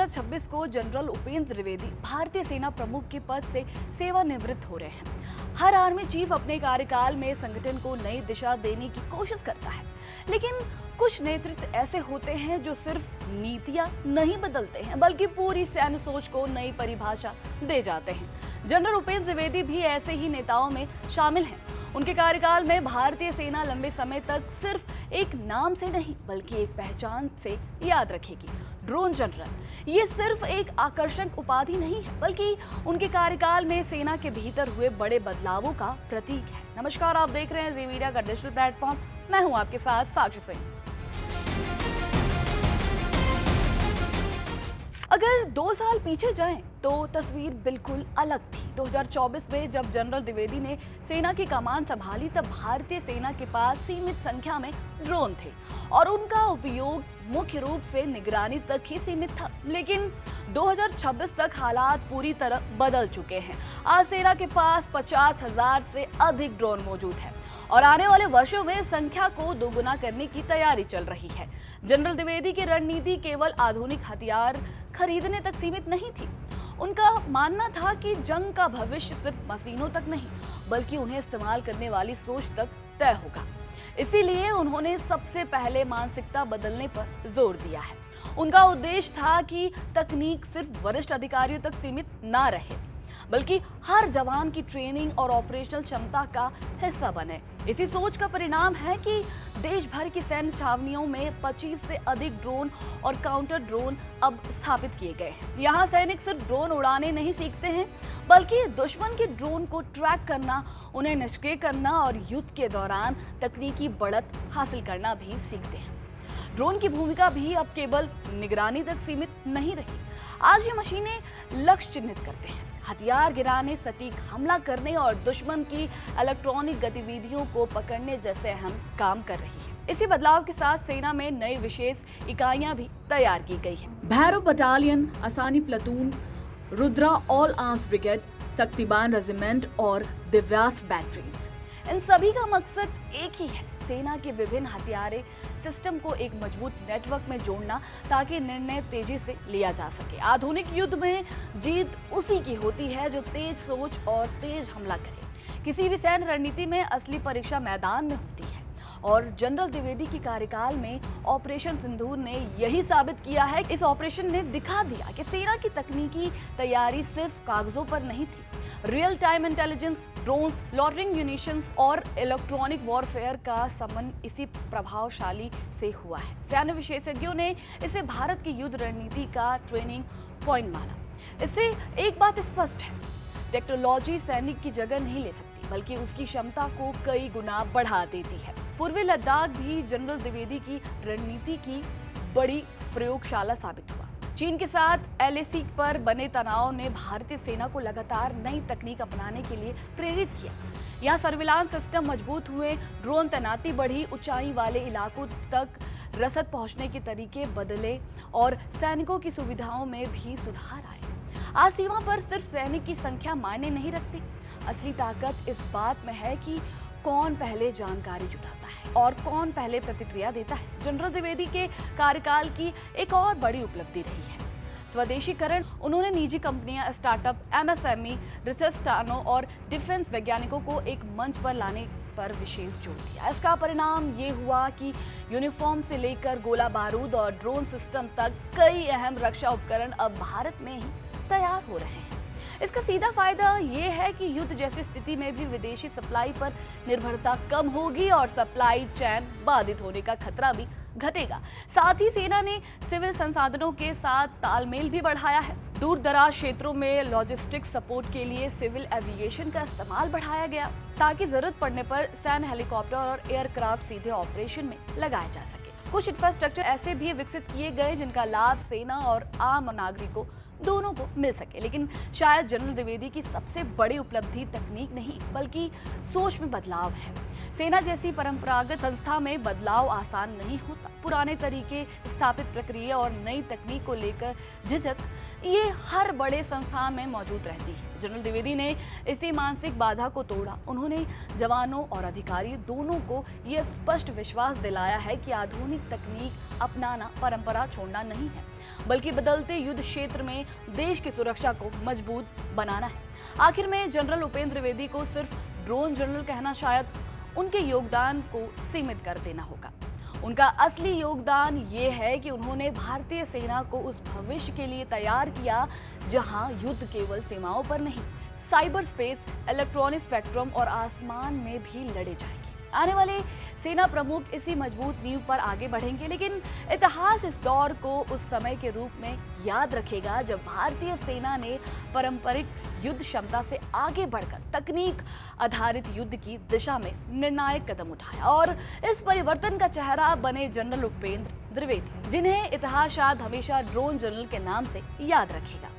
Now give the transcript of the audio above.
2026 को जनरल उपेंद्र द्विवेदी भारतीय सेना प्रमुख के पद से सेवानिवृत्त हो रहे हैं। हर आर्मी चीफ अपने कार्यकाल में संगठन को नई दिशा देने की कोशिश करता है, लेकिन कुछ नेतृत्व ऐसे होते हैं जो सिर्फ नीतियां नहीं बदलते हैं बल्कि पूरी सैन्य सोच को नई परिभाषा दे जाते हैं। जनरल उपेंद्र द्विवेदी भी ऐसे ही नेताओं में शामिल हैं। उनके कार्यकाल में भारतीय सेना लंबे समय तक सिर्फ एक नाम से नहीं बल्कि एक पहचान से याद रखेगी। ड्रोन जनरल ये सिर्फ एक आकर्षक उपाधि नहीं है बल्कि उनके कार्यकाल में सेना के भीतर हुए बड़े बदलावों का प्रतीक है। नमस्कार, आप देख रहे हैं जी मीडिया का डिजिटल प्लेटफॉर्म। मैं हूं आपके साथ साक्षी सिंह। अगर 2 साल पीछे जाएं तो तस्वीर बिल्कुल अलग थी। 2024 में जब जनरल द्विवेदी ने सेना की कमान संभाली तब भारतीय सेना के पास सीमित संख्या में ड्रोन थे और उनका उपयोग मुख्य रूप से निगरानी तक ही सीमित था। लेकिन 2026 तक हालात पूरी तरह बदल चुके हैं। आज सेना के पास 50,000 से अधिक ड्रोन मौजूद है और आने वाले वर्षों में संख्या को दोगुना करने की तैयारी चल रही है। जनरल द्विवेदी की रणनीति केवल आधुनिक हथियार खरीदने तक सीमित नहीं थी। उनका मानना था कि जंग का भविष्य सिर्फ मशीनों तक नहीं बल्कि उन्हें इस्तेमाल करने वाली सोच तक तय होगा। इसीलिए उन्होंने सबसे पहले मानसिकता बदलने पर जोर दिया है। उनका उद्देश्य था कि तकनीक सिर्फ वरिष्ठ अधिकारियों तक सीमित ना रहे बल्कि हर जवान की ट्रेनिंग और ऑपरेशनल क्षमता का हिस्सा बने। इसी सोच का परिणाम है कि देश भर की सैन्य छावनियों में 25 से अधिक ड्रोन और काउंटर ड्रोन अब स्थापित किए गए हैं। यहाँ सैनिक सिर्फ ड्रोन उड़ाने नहीं सीखते हैं बल्कि दुश्मन के ड्रोन को ट्रैक करना, उन्हें निष्क्रिय करना और युद्ध के दौरान तकनीकी बढ़त हासिल करना भी सीखते हैं। ड्रोन की भूमिका भी अब केवल निगरानी तक सीमित नहीं रही। आज ये मशीनें लक्ष्य चिन्हित करते हैं, हथियार गिराने, सटीक हमला करने और दुश्मन की इलेक्ट्रॉनिक गतिविधियों को पकड़ने जैसे अहम काम कर रही है। इसी बदलाव के साथ सेना में नई विशेष इकाइयां भी तैयार की गई हैं। Bhairav battalion, Ashni platoon, Rudra all arms brigade, Shaktibaan regiment और दिव्यास्त्र बैटरीज, इन सभी का मकसद एक ही है, सेना के विभिन्न हथियारे सिस्टम को एक मजबूत नेटवर्क में जोड़ना ताकि निर्णय तेजी से लिया जा सके। आधुनिक युद्ध में जीत उसी की होती है जो तेज सोच और तेज हमला करे। किसी भी सैन्य रणनीति में असली परीक्षा मैदान में होती है और जनरल द्विवेदी के कार्यकाल में ऑपरेशन सिंदूर ने यही साबित किया है। इस ऑपरेशन ने दिखा दिया कि सेना की तकनीकी तैयारी सिर्फ कागजों पर नहीं थी। Real time intelligence, drones, lautering munitions और इलेक्ट्रॉनिक वॉरफेयर का संबंध इसी प्रभावशाली से हुआ है। सैन्य विशेषज्ञों ने इसे भारत की युद्ध रणनीति का ट्रेनिंग पॉइंट माना। इससे एक बात स्पष्ट है, टेक्नोलॉजी सैनिक की जगह नहीं ले सकती बल्कि उसकी क्षमता को कई गुना बढ़ा देती है। पूर्वी लद्दाख भी जनरल द्विवेदी की रणनीति की बड़ी प्रयोगशाला साबित हुआ। चीन के साथ LAC पर बने तनाव ने भारतीय सेना को लगातार नई तकनीक अपनाने के लिए प्रेरित किया। यहाँ सर्विलांस सिस्टम मजबूत हुए, ड्रोन तैनाती बढ़ी, ऊंचाई वाले इलाकों तक रसद पहुंचने के तरीके बदले और सैनिकों की सुविधाओं में भी सुधार आए। आज सीमा पर सिर्फ सैनिक की संख्या मायने नहीं रखती, असली ताकत इस बात में है कि कौन पहले जानकारी जुटाता है और कौन पहले प्रतिक्रिया देता है। जनरल द्विवेदी के कार्यकाल की एक और बड़ी उपलब्धि रही है स्वदेशीकरण। उन्होंने निजी कंपनियां, स्टार्टअप, MSME, रिसर्च स्थानों और डिफेंस वैज्ञानिकों को एक मंच पर लाने पर विशेष जोर दिया। इसका परिणाम ये हुआ कि यूनिफॉर्म से लेकर गोला बारूद और ड्रोन सिस्टम तक कई अहम रक्षा उपकरण अब भारत में ही तैयार हो रहे हैं। इसका सीधा फायदा ये है कि युद्ध जैसी स्थिति में भी विदेशी सप्लाई पर निर्भरता कम होगी और सप्लाई चेन बाधित होने का खतरा भी घटेगा। साथ ही सेना ने सिविल संसाधनों के साथ तालमेल भी बढ़ाया है। दूर दराज क्षेत्रों में लॉजिस्टिक्स सपोर्ट के लिए सिविल एविएशन का इस्तेमाल बढ़ाया गया ताकि जरूरत पड़ने पर सैन्य हेलीकॉप्टर और एयरक्राफ्ट सीधे ऑपरेशन में लगाए जा सके। कुछ इंफ्रास्ट्रक्चर ऐसे भी विकसित किए गए जिनका लाभ सेना और आम नागरिकों दोनों को मिल सके। लेकिन शायद जनरल द्विवेदी की सबसे बड़ी उपलब्धि तकनीक नहीं बल्कि सोच में बदलाव है। सेना जैसी परंपरागत संस्था में बदलाव आसान नहीं होता। पुराने तरीके, स्थापित प्रक्रिया और नई तकनीक को लेकर झिझक ये हर बड़े संस्थान में मौजूद रहती है। जनरल द्विवेदी ने इसी मानसिक बाधा को तोड़ा। उन्होंने जवानों और अधिकारियों दोनों को यह स्पष्ट विश्वास दिलाया है कि आधुनिक तकनीक अपनाना परंपरा छोड़ना नहीं है, बल्कि बदलते युद्ध क्षेत्र में देश की सुरक्षा को मजबूत बनाना है। आखिर में जनरल उपेंद्र द्विवेदी को सिर्फ ड्रोन जनरल कहना शायद उनके योगदान को सीमित कर देना होगा। उनका असली योगदान ये है कि उन्होंने भारतीय सेना को उस भविष्य के लिए तैयार किया जहां युद्ध केवल सीमाओं पर नहीं, साइबर स्पेस, इलेक्ट्रॉनिक स्पेक्ट्रम और आसमान में भी लड़े जाएंगे। आने वाले सेना प्रमुख इसी मजबूत नींव पर आगे बढ़ेंगे, लेकिन इतिहास इस दौर को उस समय के रूप में याद रखेगा जब भारतीय सेना ने पारंपरिक युद्ध क्षमता से आगे बढ़कर तकनीक आधारित युद्ध की दिशा में निर्णायक कदम उठाया। और इस परिवर्तन का चेहरा बने जनरल उपेंद्र द्विवेदी, जिन्हें इतिहास शायद हमेशा ड्रोन जनरल के नाम से याद रखेगा।